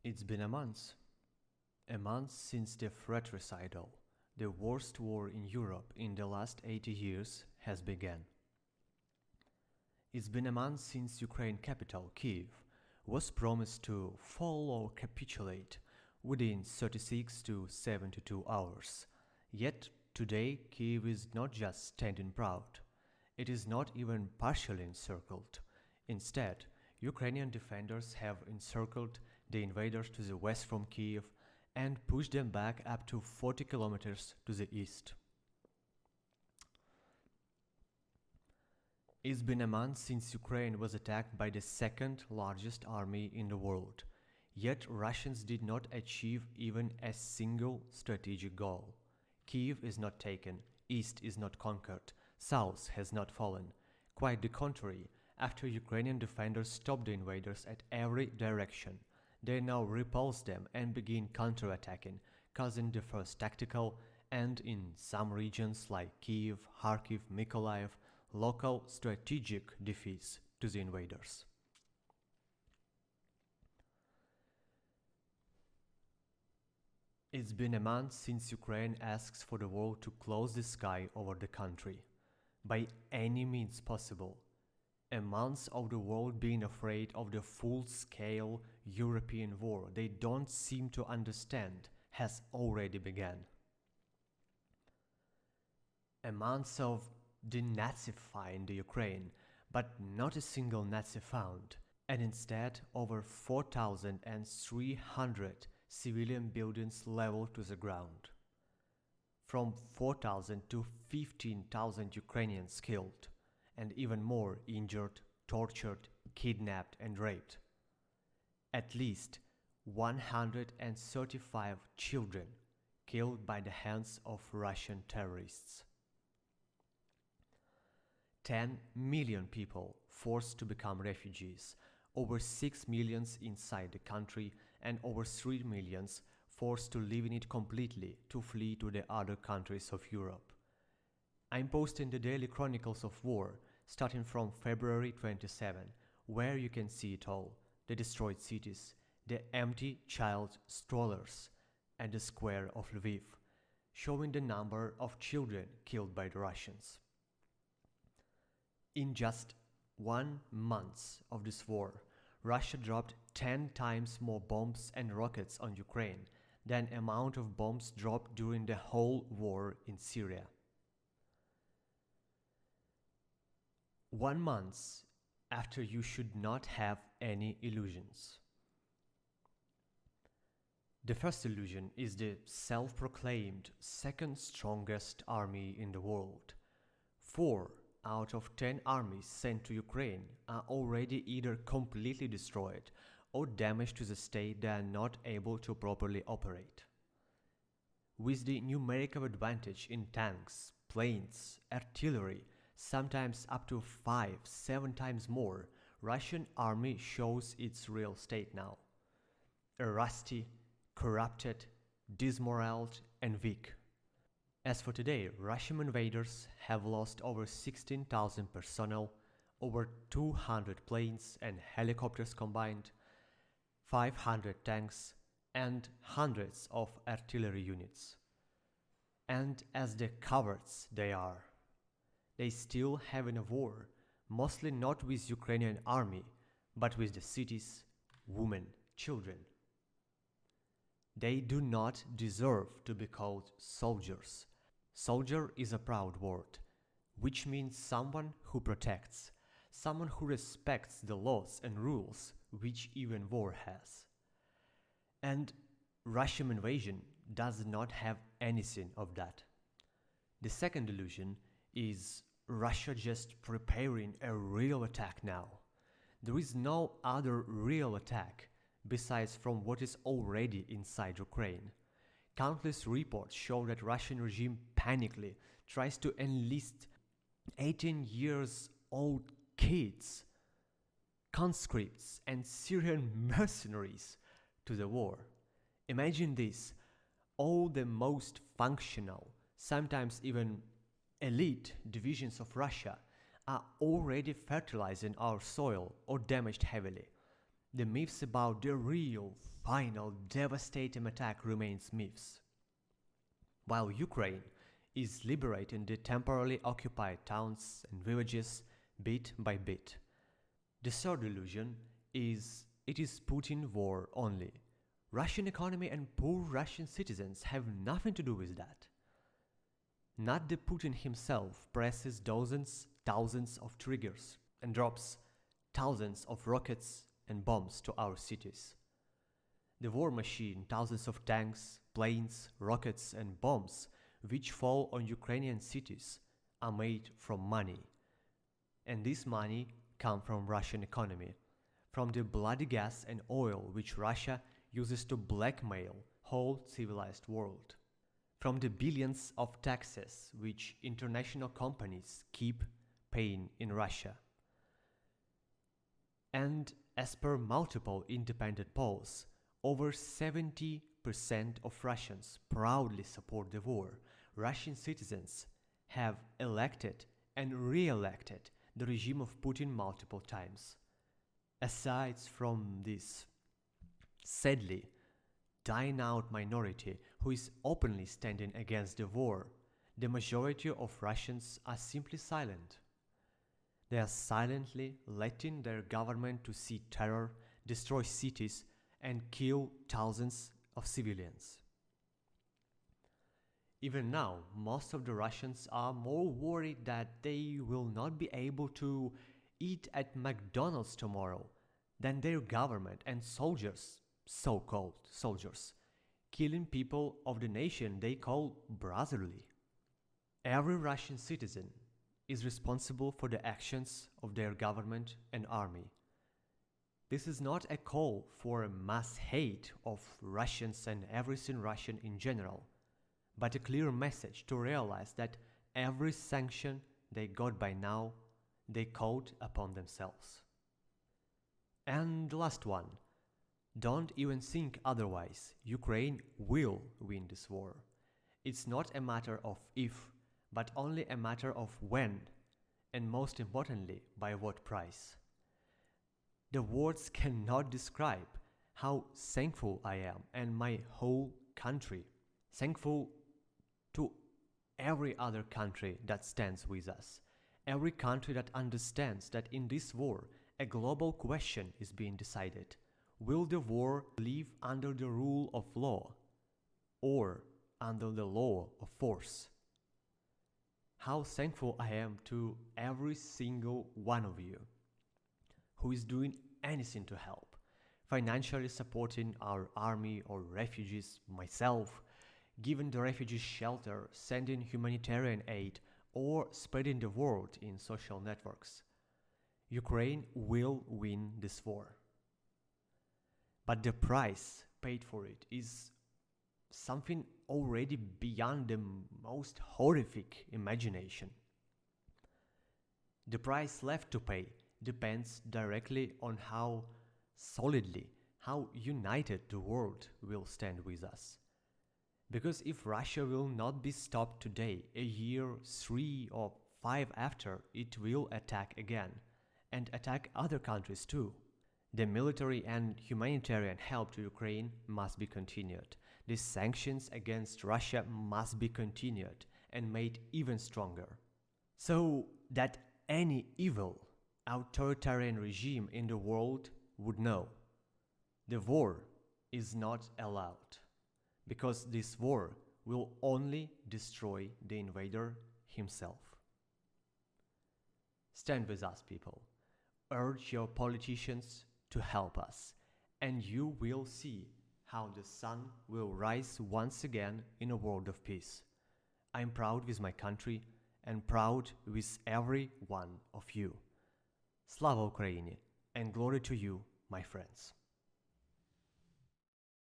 It's been a month since the fratricidal, the worst war in Europe in the last 80 years, has begun. It's been a month since Ukraine capital, Kiev, was promised to fall or capitulate within 36 to 72 hours. Yet today Kiev is not just standing proud. It is not even partially encircled. Instead, Ukrainian defenders have encircled the invaders to the west from Kiev and pushed them back up to 40 kilometers to the east. It's been a month since Ukraine was attacked by the second largest army in the world, yet Russians did not achieve even a single strategic goal. Kiev is not taken, east is not conquered, south has not fallen. Quite the contrary, after Ukrainian defenders stopped the invaders at every direction, they now repulse them and begin counterattacking, causing the first tactical and, in some regions like Kiev, Kharkiv, Mykolaiv, local strategic defeats to the invaders. It's been a month since Ukraine asks for the world to close the sky over the country, by any means possible. A month of the world being afraid of the full-scale European war they don't seem to understand has already begun. A month of denazifying the Ukraine, but not a single Nazi found, and instead over 4,300 civilian buildings leveled to the ground. From 4,000 to 15,000 Ukrainians killed, and even more injured, tortured, kidnapped and raped. At least 135 children killed by the hands of Russian terrorists. 10 million people forced to become refugees, over 6 million inside the country and over 3 million forced to live in it completely to flee to the other countries of Europe. I'm posting the daily chronicles of war, starting from February 27, where you can see it all, the destroyed cities, the empty child strollers, and the square of Lviv, showing the number of children killed by the Russians. In just 1 month of this war, Russia dropped 10 times more bombs and rockets on Ukraine than the amount of bombs dropped during the whole war in Syria. 1 month after you should not have any illusions. The first illusion is the self-proclaimed second strongest army in the world. 4 out of 10 armies sent to Ukraine are already either completely destroyed or damaged to the state they are not able to properly operate. With the numerical advantage in tanks, planes, artillery, sometimes up to 5-7 times more, Russian army shows its real state now. A rusty, corrupted, dismoralized and weak. As for today, Russian invaders have lost over 16,000 personnel, over 200 planes and helicopters combined, 500 tanks and hundreds of artillery units. And as the cowards they are, they still have in a war, mostly not with Ukrainian army, but with the cities, women, children. They do not deserve to be called soldiers. Soldier is a proud word, which means someone who protects, someone who respects the laws and rules which even war has. And Russian invasion does not have anything of that. The second illusion is Russia just preparing a real attack now. There is no other real attack besides from what is already inside Ukraine. Countless reports show that Russian regime panically tries to enlist 18-year-old kids, conscripts and Syrian mercenaries to the war. Imagine this, all the most functional, sometimes even elite divisions of Russia are already fertilizing our soil or damaged heavily. The myths about the real final devastating attack remains myths. While Ukraine is liberating the temporarily occupied towns and villages bit by bit, the third illusion is it is Putin war only. Russian economy and poor Russian citizens have nothing to do with that. Not the Putin himself presses dozens, thousands of triggers and drops thousands of rockets and bombs to our cities. The war machine, thousands of tanks, planes, rockets and bombs which fall on Ukrainian cities are made from money. And this money comes from Russian economy, from the bloody gas and oil which Russia uses to blackmail whole civilized world, from the billions of taxes which international companies keep paying in Russia. And as per multiple independent polls, over 70% of Russians proudly support the war. Russian citizens have elected and re-elected the regime of Putin multiple times. Aside from this sadly dying out minority who is openly standing against the war, the majority of Russians are simply silent. They are silently letting their government to see terror, destroy cities, and kill thousands of civilians. Even now, most of the Russians are more worried that they will not be able to eat at McDonald's tomorrow than their government and soldiers, so-called soldiers, killing people of the nation they call brotherly. Every Russian citizen is responsible for the actions of their government and army. This is not a call for a mass hate of Russians and everything Russian in general, but a clear message to realize that every sanction they got by now, they called upon themselves. And the last one, don't even think otherwise. Ukraine will win this war. It's not a matter of if, but only a matter of when, and most importantly, by what price. The words cannot describe how thankful I am and my whole country, thankful to every other country that stands with us, every country that understands that in this war a global question is being decided. Will the war live under the rule of law or under the law of force? How thankful I am to every single one of you who is doing anything to help, financially supporting our army or refugees, myself, giving the refugees shelter, sending humanitarian aid, or spreading the word in social networks. Ukraine will win this war. But the price paid for it is something already beyond the most horrific imagination. The price left to pay depends directly on how solidly, how united the world will stand with us. Because if Russia will not be stopped today, a year, 3 or 5 after, it will attack again, and attack other countries too. The military and humanitarian help to Ukraine must be continued. The sanctions against Russia must be continued and made even stronger, so that any evil, authoritarian regime in the world would know the war is not allowed, because this war will only destroy the invader himself. Stand with us, people. Urge your politicians to help us, and you will see how the sun will rise once again in a world of peace. I am proud with my country and proud with every one of you. Slava Ukraini, and glory to you, my friends.